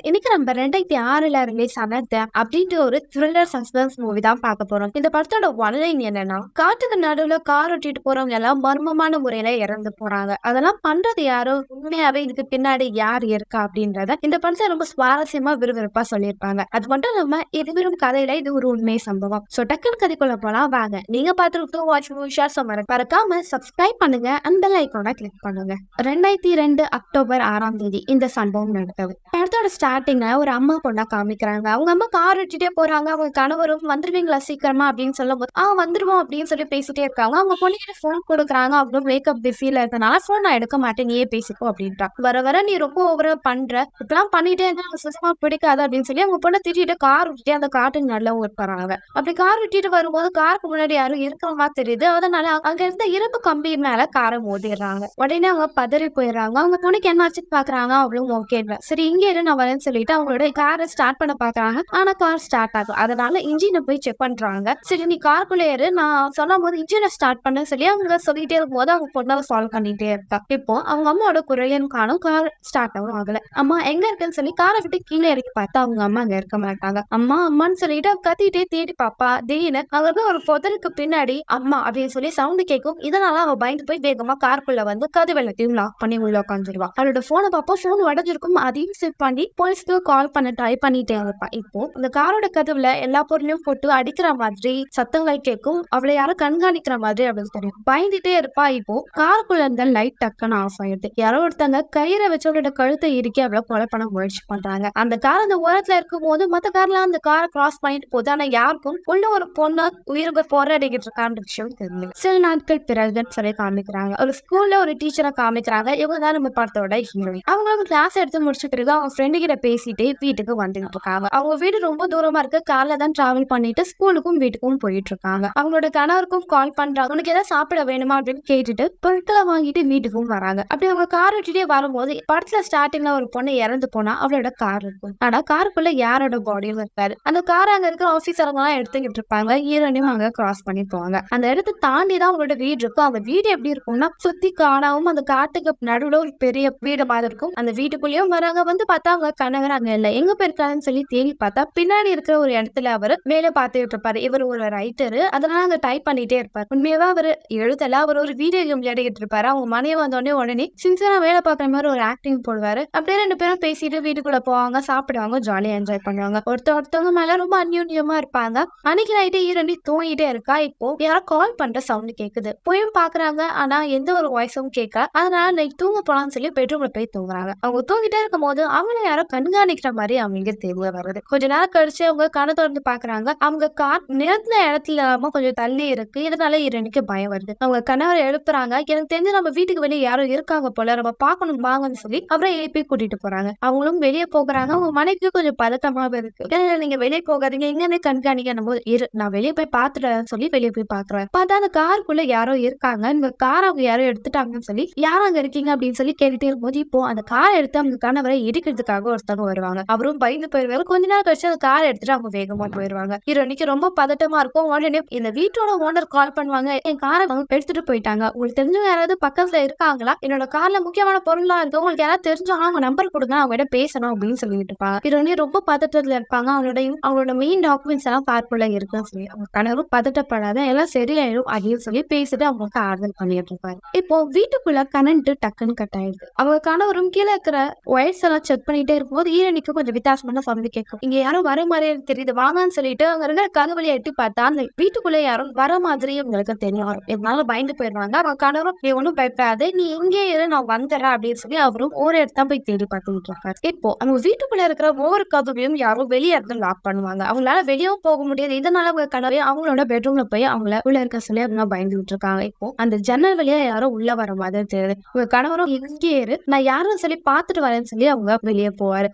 இன்னைக்கு நம்ம 2006ல ரிலீஸ் ஆன அப்படின்ற ஒரு த்ரில்லர் சஸ்பென்ஸ் மூவி தான் பார்க்க போறோம். இந்த படத்தோட ஒன்லைன் என்னன்னா, காட்டுக்கு நடுவுல கார் ஓட்டிட்டு போறவங்க எல்லாம் மர்மமான முறையில இறந்து போறாங்க. அதெல்லாம் பண்றது யாரோ, உண்மையாவே இதுக்கு பின்னாடி யார் இருக்கா அப்படின்றத இந்த படத்தை ரொம்ப சுவாரஸ்யமா விறுவிறுப்பா சொல்லியிருப்பாங்க. அது மட்டும் இல்லாம இது வெறும் கதையில இது ஒரு உண்மை சம்பவம். சோ டக்குன்னு கதைக்குள்ள போலாம் வாங்க. நீங்க பார்த்துட்டு வாட்ச் மூவிஷா மறக்காம சப்ஸ்கிரைப் பண்ணுங்க, அந்த லைக்கோட கிளிக் பண்ணுங்க. 2002 அக்டோபர் 6ஆம் தேதி இந்த சம்பவம் நடக்குது. படத்தோட ஸ்டார்டிங்ல ஒரு அம்மா பொண்ணா காமிக்கிறாங்க. அவங்க அம்மா கார் ஓட்டிட்டே போறாங்க. அவங்க கணவரும் வந்துருவீங்களா சீக்கிரமா அப்படின்னு சொல்லும் போது வந்துருவோம் அப்படின்னு சொல்லி பேசிட்டே இருக்காங்க. அவங்க பொண்ணுகிட்ட போன் கொடுக்குறாங்க. அவங்க மேக்கப் பிஸியில இருக்கனால போன் நான் எடுக்க மாட்டேன், நீயே பேசிக்கோ அப்படின்ட்டா. வர வர நீ ரொம்ப ஓவரா பண்ற, இப்பெல்லாம் பண்ணிட்டே இருந்தா சுத்தமா பிடிக்காது அப்படின்னு சொல்லி அவங்க பொண்ணை திட்டிட்டு கார் விட்டுட்டு அந்த காட்டுக்கு நல்லா ஓட்டுறாங்க. அப்படி கார் விட்டுட்டு வரும்போது காருக்கு முன்னாடி யாரும் இருக்கிற மாதிரி தெரியுது. அதனால அங்க இருந்த இரும்பு கம்பி மேல காரை மோதிடுறாங்க. உடனே அவங்க பதறி போயிடுறாங்க. அவங்க பொண்ணுக்கு என்ன ஆச்சுன்னு பாக்குறாங்க. அவளும் ஓகே சரி இங்கே இரு நான் வரேன்னு சொல்லிட்டு அவங்களோட காரை ஸ்டார்ட் பண்ண பாக்குறாங்க. ஆனா கார் ஸ்டார்ட் ஆகும். அதனால இன்ஜினை போய் செக் பண்றாங்க. சரி நீ காருக்குள்ளே ஏறு, நான் சொல்லும் போது இன்ஜினை ஸ்டார்ட் பண்ண சொல்லி அவங்க சொல்லிட்டே இருக்கும்போது அவங்க பொண்ணை சால்வ் பண்ணிட்டே இருக்கா. இப்போ அவங்க அம்மாவோட குரலையும் காணும், கார் ஸ்டார்ட் ஆகும் ஆகல. அம்மா எங்க இருக்குன்னு சொல்லி காரை விட்டு கீழே இறக்கி பார்த்தா அவங்க அம்மா அங்க இருக்க மாட்டாங்க. அம்மா அம்மான்னு சொல்லிட்டு கத்திட்டே தேடி பாப்பா. திடீர்னு அங்க ஒரு புதருக்கு பின்னாடி அம்மா அப்படின்னு சொல்லி சவுண்ட் கேட்கும். இதனால அவ பயந்து போய் வேகமா காருக்குள்ள வந்து கதவு எல்லாத்தையும் லாக் பண்ணி உள்ள உட்காந்துருவா. அவளோட போனை பாப்பா, போன் உடஞ்சிருக்கும். அதையும் செட் பண்ணி போலீஸ்க்கு கால் பண்ண ட்ரை பண்ணிட்டே இருப்பா. இப்போ இந்த காரோட கதவுல எல்லா பொருளையும் போட்டு அடிக்கிற மாதிரி சத்தங்கள் கேட்கும். அவளை யாரும் கண்காணிக்கிற மாதிரி அவளுக்கு தெரியும். பயந்துட்டே இருப்பா. இப்போ காருக்குள்ள இருந்த லைட் டக்குன்னு ஆஃப் ஆயிடுது. யாரோ ஒருத்தங்க கயிறை வச்சு அவளோட கழுத்தை இறுக்கி அவளை கொலை பண்ண முயற்சி பண்றாங்க. அந்த கார் அந்த ஓரத்துல இருக்கும் போது மத்த கார்ல அந்த காரை கிராஸ் பண்ணிட்டு போகுது. ஆனா யாருக்கும் உள்ள ஒரு பொண்ணு உயிருக்கு போராடிக்கிட்டு இருக்கான்ற விஷயம் தெரியும். சில நாட்கள் பிறகு சொல்லி காமிக்கிறாங்க. ஒரு ஸ்கூல்ல ஒரு டீச்சரை காமிக்கிறாங்க. இவங்க தான் நம்ம படத்தோட ஹீரோயின். அவங்க கிளாஸ் எடுத்து முடிச்ச பிறகு அவங்க ஃப்ரெண்டு கிட்ட பேசிட்டு வீட்டுக்கு வந்துட்டு இருக்காங்க. அவங்க வீடு ரொம்ப தூரமா இருக்கு. கார்ல தான் டிராவல் பண்ணிட்டு ஸ்கூலுக்கும் வீட்டுக்கும் போயிட்டு இருக்காங்க. அவங்களோட கணவருக்கும் கால் பண்றாங்க. உனக்கு ஏதாவது சாப்பிட வேணுமா அப்படின்னு கேட்டுட்டு பொருட்களை வாங்கிட்டு வீட்டுக்கும் வராங்க. அப்படி அவங்க கார் ஓட்டிட்டே வரும்போது படத்துல ஸ்டார்டிங்ல ஒரு பொண்ணு இறந்து போனா அவளோட கார் இருக்கும். ஆனா காருக்குள்ள யாரோட பாடியும் இருக்காது. அந்த கார் அங்க இருக்கிற ஆபீசருங்க எல்லாம் எடுத்துக்கிட்டு இருப்பாங்க. ஈரனையும் அங்க கிராஸ் பண்ணி போவாங்க. அந்த இடத்தை தாண்டி தான் அவங்களோட வீடு இருக்கும். அந்த வீடு எப்படி இருக்கும்னா சுத்தி காணாவும் அந்த காட்டுக்கு நடுவுல ஒரு பெரிய வீடு மாதிரி இருக்கும். அந்த வீட்டுக்குள்ளேயும் வராங்க. வந்து பார்த்தா அவங்க கணவர் அங்க இல்ல. எங்க போயிருக்காருன்னு சொல்லி தேடி பார்த்தா பின்னாடி இருக்கிற ஒரு இடத்துல அவர் வேலை பார்த்துட்டு இருப்பாரு. இவர் ஒரு ரைட்டரு. அதனால அங்க டைப் பண்ணிட்டே இருப்பாரு. உண்மையாவே அவர் எழுதல. அவர் ஒரு வீடியோ கேம் விளையாடிட்டு இருப்பாரு. அவங்க மனைவி உடனே சின்சியரா வேலை பார்க்குற மாதிரி ஒரு ஆக்டிங் போடுவாரு. அப்படியே ரெண்டு பேரும் பேசிட்டு வீட்டுக்குள்ள போவாங்க, சாப்பிடுவாங்க, ஜாலியா என்ஜாய் பண்ணுவாங்க. ஒருத்தவங்க மேல ரொம்ப அந்யோன்யமா இருப்பாங்க. அன்னைக்கு நைட்டு ஈரண்டி தூங்கிட்டே இருக்கா. இப்போ யாரோ கால் பண்ற சவுண்ட் கேக்குது. போயும் பாக்குறாங்க. ஆனா எந்த ஒரு வாய்ஸும் கேட்க. அதனால நைட் தூங்க போலான்னு சொல்லி பெட்ரூம்ல போய் தூங்குறாங்க. அவங்க தூங்கிட்டே இருக்கும் போது அவங்கள யாரோ கண்காணிக்கிற மாதிரி அவங்க தெரிய வருது. கொஞ்ச நேரம் கழிச்சு அவங்க கண்ணை திறந்து பாக்குறாங்க. அவங்க கார் நிறத்துல இடத்துல இல்லாம கொஞ்சம் தள்ளி இருக்கு. இதனால இரண்டுக்கு பயம் வருது. அவங்க கணவரை எழுப்புறாங்க. எனக்கு தெரிஞ்சு நம்ம வீட்டுக்கு வெளியே யாரும் இருக்காங்க போல, நம்ம பாக்கணும் வாங்கன்னு சொல்லி அவரை எழுப்பி கூட்டிட்டு போறாங்க. அவங்களும் வெளியே போகிறாங்க. அவங்க மனைவிக்கு கொஞ்சம் பதட்டமாவே இருக்கு. நீங்க வெளியே போகாதீங்க, எங்க கண்காணிக்கணும் போது இரு நான் வெளியே போய் பாத்துட்டேன்னு சொல்லி வெளியே போய் பாக்குறேன். பார்த்தா அந்த காருக்குள்ள யாரோ இருக்காங்க. இந்த கார் அவங்க யாரோ எடுத்துட்டாங்கன்னு சொல்லி யார் அங்க இருக்கீங்க அப்படின்னு சொல்லி கேட்டுட்டே இருக்கும்போது இப்போ அந்த காரை எடுத்து அவங்க கணவரை இடிக்கிறதுக்காக ஒருத்தவங்க வருவாங்க. அவரும் பயந்து போயிருவாரு. கொஞ்ச நேரம் கழிச்சு அந்த காரை எடுத்துட்டு அவங்க வேகமா போயிருவாங்க. ஹீரோனிக்கு ரொம்ப பதட்டமா இருக்கும். உடனே இந்த வீட்டோட ஓனர் கால் பண்ணுவாங்க. என் காரை எடுத்துட்டு போயிட்டாங்க, உங்களுக்கு தெரிஞ்சவங்க யாராவது பக்கத்துல இருக்காங்களா, என்னோட கார்ல முக்கியமான பொருளா இருக்கு, உங்களுக்கு யாராவது தெரிஞ்சவங்க அவங்க நம்பர் கொடுங்க, அவங்க பேசணும் அப்படின்னு சொல்லிட்டு இருப்பாங்க. ஹீரோனி ரொம்ப பதட்டத்துல இருப்பாங்க. அவங்களோட மெயின் டாக்குமெண்ட்ஸ் எல்லாம் கார்க்குள்ள இருக்குன்னு சொல்லி அவங்க கணவரும் பதட்டப்படாத எல்லாம் சரியாயிடும் அப்படின்னு சொல்லி பேசிட்டு அவங்களுக்கு ஆறுதல் பண்ணிட்டு இருப்பாரு. இப்போ வீட்டுக்குள்ள கரண்ட் டக்குன்னு கட் ஆயிடுது. அவங்க கணவரும் கீழே இருக்கிற ஒயர்ஸ் எல்லாம் செக் பண்ணிட்டே இருக்கும்போது ஈரனிக்கு கொஞ்சம் வித்தியாசமான சவுண்ட் கேட்கும். இங்க யாரும் வர மாதிரி தெரியுது, வாங்கன்னு சொல்லிட்டு அங்க இருக்கிற கதவுலையை எட்டி பார்த்தா அந்த வீட்டுக்குள்ள யாரும் வர மாதிரி உங்களுக்கு தெரியும். இதனால பயந்து போயிடுவாங்க. அவங்க கணவரும் நீ ஒன்னும் பயப்படாது, நீ இங்கே இரு நான் வந்துடுறேன் அப்படின்னு சொல்லி அவரும் ஒரு இடத்த போய் தேடி பார்த்துட்டு இருக்காரு. இப்போ அவங்க வீட்டுக்குள்ள இருக்கிற ஒவ்வொரு கதவையும் யாரும் வெளியே இருந்து லாக் பண்ணுவாங்க. அவங்களால வெளியும் போக முடியாது. இதனால அவங்க கணவரையும் அவங்களோட பெட்ரூம்ல போய் அவங்கள உள்ள இருக்க சொல்லி அவங்க பயந்துட்டு இருக்காங்க. இப்போ அந்த ஜன்னல் வழியா யாரும் உள்ள வர மாதிரி தெரியுது. உங்க கணவரும் இங்கே இரு நான் யாரும் சொல்லி பாத்துட்டு வரேன்னு சொல்லி அவங்க வெளியே போவாரு.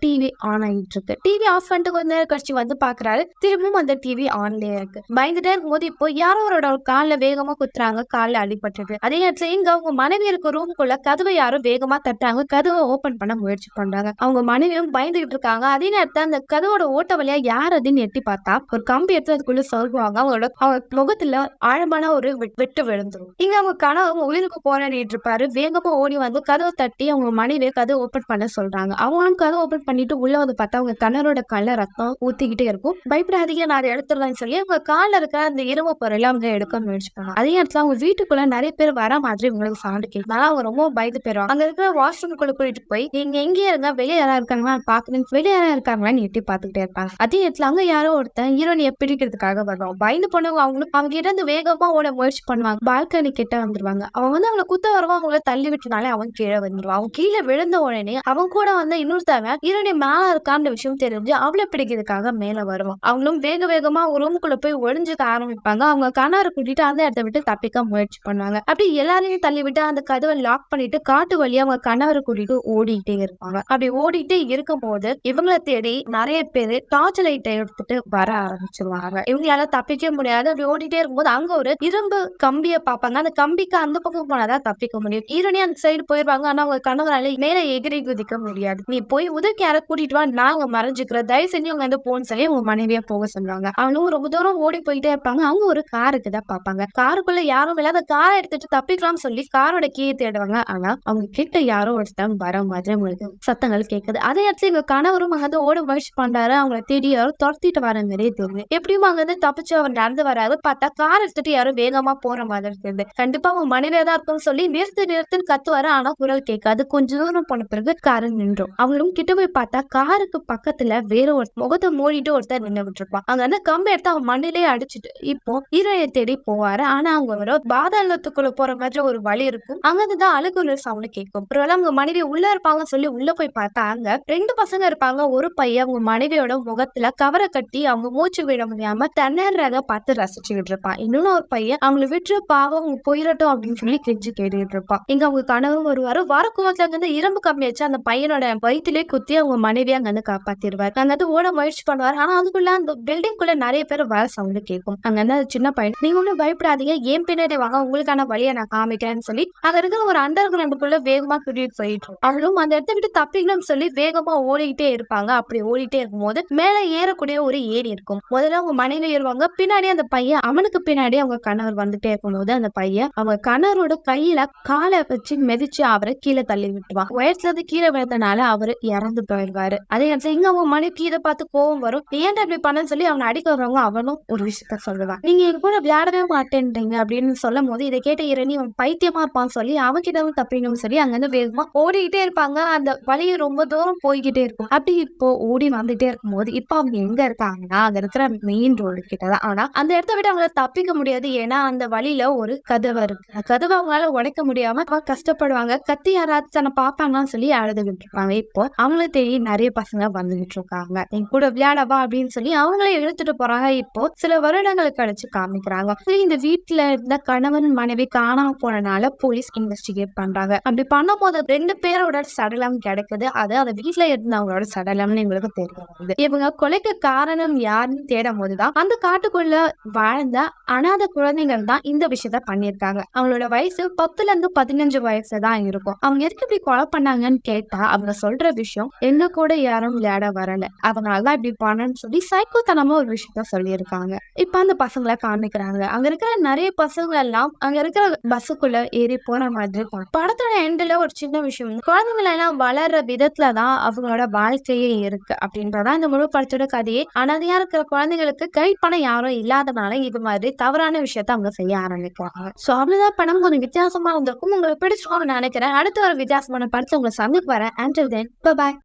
டிவி ஆன் ஆகிட்டு இருக்கு. டிவி ஆஃப் பண்ணிட்டு கொஞ்ச நேரம் கழிச்சு வந்து பாக்குறாரு. திரும்பவும் அந்த டிவி ஆன்லயே இருக்கு. பயந்துட்டே இருக்கும்போது இப்போ யாரோட காலில் வேகமா குத்துறாங்க. காலில் அடிபட்டுது. அதே நேரத்துல இங்க அவங்க மனைவி இருக்க ரூமுக்குள்ள கதவை யாரும் வேகமா தட்டாங்க. கதவை ஓபன் பண்ண முயற்சி பண்றாங்க. அவங்க மனைவியும் பயந்துகிட்டு இருக்காங்க. அதே நேரத்துல அந்த கதவோட ஓட்ட வழியா யார் அதுன்னு எட்டி பார்த்தா ஒரு கம்பி எடுத்து அதுக்குள்ள சொல்லுவாங்க. அவங்க முகத்துல ஆழமான ஒரு வெட்டு விழுந்துரும். இங்க அவங்க கணவன் உயிருக்கு போராடிட்டு இருப்பாரு. வேகமா ஓடி வந்து கதவை தட்டி அவங்க மனைவியை கதவை ஓபன் பண்ண சொல்றாங்க. அவங்களும் கதவை கதவை ஓபன் பண்ணிட்டு உள்ள வந்து பார்த்தா அவங்க கணவரோட கல்ல ரத்தம் ஊத்திக்கிட்டே இருக்கும். பயப்படாதீங்க நான் அதை எடுத்துறேன்னு சொல்லி அவங்க கால்ல இருக்கிற அந்த இரும்பு பொருளை அவங்க எடுக்க முயற்சி பண்ணுவாங்க. அதே இடத்துல அவங்க வீட்டுக்குள்ள நிறைய பேர் வர மாதிரி உங்களுக்கு சவுண்ட் கேட்கும். அதனால அவங்க ரொம்ப பயந்து போயிடுவாங்க. அங்க இருக்கிற வாஷ்ரூம்குள்ள போயிட்டு போய் நீங்க எங்கே இருந்தா வெளியே யாரா இருக்காங்களா பாக்குறீங்க, வெளியே யாரா இருக்காங்களான்னு எட்டி பாத்துக்கிட்டே இருப்பாங்க. அதே இடத்துல அங்க யாரோ ஒருத்தன் ஹீரோனியை பிடிக்கிறதுக்காக வருவாங்க. பயந்து போனவங்க அவங்களும் அவங்க கிட்ட இருந்து வேகமா ஓட முயற்சி பண்ணுவாங்க. பால்கனி கிட்ட வந்துருவாங்க. அவங்க வந்து அவங்களை குத்த வரவா அவங்கள தள்ளி விட்டுனாலே அவங்க கீழே வந்துருவான். அவங்க கீழே விழுந்த உடனே அவங்க கூட வந்து இன்னொருத்தவன் ஹீரோனி மேல இருக்கான்ற விஷயம் தெரிஞ்சு அவளை பிடிக்கிறதுக்காக மேல வருவான். அவங்களும் வேக வேகமா ஒரு ரூமுக்குள்ள போய் ஒளிஞ்சுக்க ஆரம்பிப்பாங்க. அவங்க கணவரை கூட்டிட்டு அந்த இடத்த விட்டு தப்பிக்க முயற்சி பண்ணுவாங்க. அப்படி எல்லாரையும் தள்ளி விட்டு அந்த கதவை லாக் பண்ணிட்டு காட்டு வழியா அவங்க கணவரை கூட்டிட்டு ஓடிட்டே இருப்பாங்க. அப்படி ஓடிட்டே இருக்கும் போது இவங்களை தேடி நிறைய பேரு டார்ச் லைட்டை எடுத்துட்டு வர ஆரம்பிச்சிருவாங்க. இவங்களால தப்பிக்க முடியாது. அப்படி ஓடிட்டே இருக்கும்போது அங்க ஒரு இரும்பு கம்பியை பார்ப்பாங்க. அந்த கம்பிக்கு அந்த பக்கம் போனாதான் தப்பிக்க முடியும். ஈரணி அந்த சைடு போயிருவாங்க. ஆனா அவங்க கணவரால மேல எகிரி குதிக்க முடியாது. நீ போய் உதவி யார கூட்டிட்டு வா, நாங்க மறைஞ்சுக்கிறோம், தயவு செஞ்சு அவங்க வந்து போன்னு சொல்லி உங்க மனைவியா போக சொல்லுவாங்க. அவனும் ரொம்ப தூரம் ஓடி போயிட்டே இருப்பாங்க. அவங்க ஒரு காருக்கு தான் பார்ப்பாங்க. காருக்குள்ள யாரும் இல்லாத காரை எடுத்துட்டு தப்பிக்கலாம்னு சொல்லி காரோட கீழே தேடுவாங்க. ஆனா அவங்க கிட்ட யாரோ ஒருத்தன் வர மாதிரி உங்களுக்கு சத்தங்கள் கேட்குது. அதே இடத்துல எங்க கணவரும் அங்க ஓட முயற்சி பண்றாரு. அவங்களை தேடி யாரும் துரத்திட்டு வர மாதிரியே தெரியுது. எப்படியும் அங்க இருந்து தப்பிச்சு அவர் நடந்து வராது. பார்த்தா கார் எடுத்துட்டு யாரும் வேகமா போற மாதிரி தெரியுது. கண்டிப்பா அவங்க மனைவியா தான் இருக்கும்னு சொல்லி நிறுத்துன்னு கத்துவாரு. ஆனா குரல் கேட்காது. கொஞ்ச தூரம் போன பிறகு காரு நின்றோம். அவங்களும் கிட்ட போய் பார்த்தா காருக்கு பக்கத்துல வேற ஒரு முகத்தை மூடிட்டு ஒருத்தர் நின்று விட்டுருப்பான். அங்க வந்து கம்பை எடுத்து அவன் மண்ணிலேயே அடிச்சுட்டு இப்போ ஹீரோயை தேடி போவாரு. ஆனா அவங்க ஒரு பாதாளத்துக்குள்ள போற மாதிரி ஒரு வழி இருக்கும். அங்கதான் அழுகுற சவுண்ட் கேட்கும். ஒருவேளை அவங்க மனைவி உள்ள இருப்பாங்கன்னு சொல்லி உள்ள போய் பார்த்தா அங்க 2 பசங்க இருப்பாங்க. ஒரு பையன் அவங்க மனைவியோட முகத்துல கவரை கட்டி அவங்க மூச்சு விட முடியாம திணறத பார்த்து ரசிச்சுக்கிட்டு இருப்பான். இன்னொன்னு ஒரு பையன் அவங்களை விட்டு பாவம் அவங்க போயிடட்டும் அப்படின்னு சொல்லி கெஞ்சி கேட்டுக்கிட்டு இருப்பான். இங்க அவங்க கனவும் வருவாரு. வரக்குவத்துல இருந்து இரும்பு கம்பி வச்சு அந்த பையனோட வயிற்றுலேயே குத்தி அவங்க மனைவியை அங்க வந்து காப்பாத்திடுவாரு. அங்க வந்து ஓட முயற்சி பண்ணுவாரு. ஆனா அதுக்குள்ள அந்த பில்டிங்குள்ள நிறைய பேர் வர சவுண்ட் கேட்கும். அங்க வந்து சின்ன பையன் நீங்க ஒன்னும் பயப்படாதீங்க, ஏன் பின்னாடி வாங்க, உங்களுக்கான வழியை நான் காமிக்கிறேன்னு சொல்லி அங்க இருக்கிற ஒரு அண்டர் கிரவுண்டுக்குள்ள வேகமா கூட்டிட்டு போயிட்டு அவளும் அந்த இடத்த விட்டு தப்பிக்கணும்னு சொல்லி வேகமா ஓடிக்கிட்டே இருப்பாங்க. அப்படி ஓடிட்டே இருக்கும்போது மேல ஏறக்கூடிய ஒரு ஏரி இருக்கும். முதல்ல அவங்க மனைவி ஏறுவாங்க. பின்னாடி அந்த பையன் அவனுக்கு பின்னாடி அவங்க கணவர் வந்துட்டே இருக்கும்போது அந்த பையன் அவங்க கணவரோட கையில காலை வச்சு மிதிச்சு அவரை கீழே தள்ளி விட்டுவான். உயரத்துல இருந்து கீழே விழுந்தனால அவரு இறந்து போயிடுவாரு. அதே நேரத்துல இங்க அவங்க மனைவி கீழே பார்த்து கோவம் வரும். ஏன்டா இப்படி பண்ணன்னு சொல்லி அவனை அடிக்க வரவங்க அவனும் ஒரு விஷயத்த சொல்லுவான். நீங்க எங்க கூட விளையாடவே மாட்டேன்றீங்க அப்படின்னு சொல்லும் போது இதை கேட்ட இரணி அவன் பைத்தியமா இருப்பான்னு சொல்லி அவன்கிட்டவும் தப்பிக்கணும்னு சொல்லி அங்க இருந்து வேகமா ஓடிக்கிட்டே இருப்பாங்க. அந்த வழியை ரொம்ப தூரம் போய்கிட்டே இருக்கும். அப்படி இப்போ ஓடி வந்துட்டே இருக்கும்போது இப்ப அவங்க எங்க இருக்காங்கன்னா அங்க இருக்கிற மெயின் ரோடு கிட்டதான். ஆனா அந்த இடத்த விட அவங்க தப்பிக்க முடியாது. ஏன்னா அந்த வழியில ஒரு கதவை இருக்கு. அந்த கதவை அவங்களால உடைக்க முடியாம கஷ்டப்படுவாங்க. கத்தி யாராவது தன்னை பாப்பாங்கன்னு சொல்லி அழுதுகிட்டு இருப்பாங்க. இப்போ அவங்கள தேடி நிறைய பசங்க வந்துகிட்டு இருக்காங்க. என் கூட விளையாடவா அப்படின்னு சொல்லி அவங்களே இழுத்துட்டு போறாங்க. இப்போ சில வருடங்களுக்கு கழிச்சு காமிக்கிறாங்க. இந்த வீட்டுல இருந்த கணவன் மனைவி காணாம போனனால போலீஸ் இன்வெஸ்டிகேட் பண்றாங்க. அப்படி பண்ணும் போது 2 பேரோட சடலம் கிடைக்குது. அது அந்த வீட்டுல இருந்தவங்களோட சடலம்னு எங்களுக்கு தெரியாது. இவங்க கொலைக்கு காரணம் யாருன்னு தேடும் போதுதான் அந்த காட்டுக்குள்ள வாழ்ந்த அனாத குழந்தைகள் தான் இந்த விஷயத்த பண்ணிருக்காங்க. அவங்களோட வயசு 10ல இருந்து 15 வயசு தான் இருக்கும். அவங்க எதுக்கு இப்படி கொலை பண்ணாங்கன்னு கேட்டா அவங்க சொல்ற விஷயம் எங்க கூட யாரும் விளையாட வரல, அதனாலதான் இப்படி பண்ணணும்னு சொல்லி சைக்கோத்தனமா ஒரு விஷயத்த சொல்லியிருக்காங்க. இப்ப அந்த பசங்களை காமிக்கிறாங்க. அங்க இருக்கிற நிறைய பசங்க எல்லாம் அங்க இருக்கிற பஸ்ஸுக்குள்ள ஏறி போன மாதிரி இருக்கும். படத்தோட எண்ட்ல ஒரு சின்ன விஷயம், குழந்தைகள் எல்லாம் வளர்ற விதத்துலதான் அவங்களோட வாழ்க்கையே இருக்கு அப்படின்றதான் இந்த முழு படத்தோட கதையே. அனாதையா இருக்கிற குழந்தைகளுக்கு கைட் பண்ண யாரும் இல்லாதனால இது மாதிரி தவறான விஷயத்த அவங்க செய்ய ஆரம்பிப்பாங்க. சோ அவ்வளவுதான் படம் கொஞ்சம் வித்தியாசமா வந்திருக்கும். உங்களுக்கு பிடிச்சிருக்கும்னு நினைக்கிறேன். அடுத்த ஒரு வித்தியாசமான படத்தை உங்களை சந்திக்க வரேன். Until then, bye bye.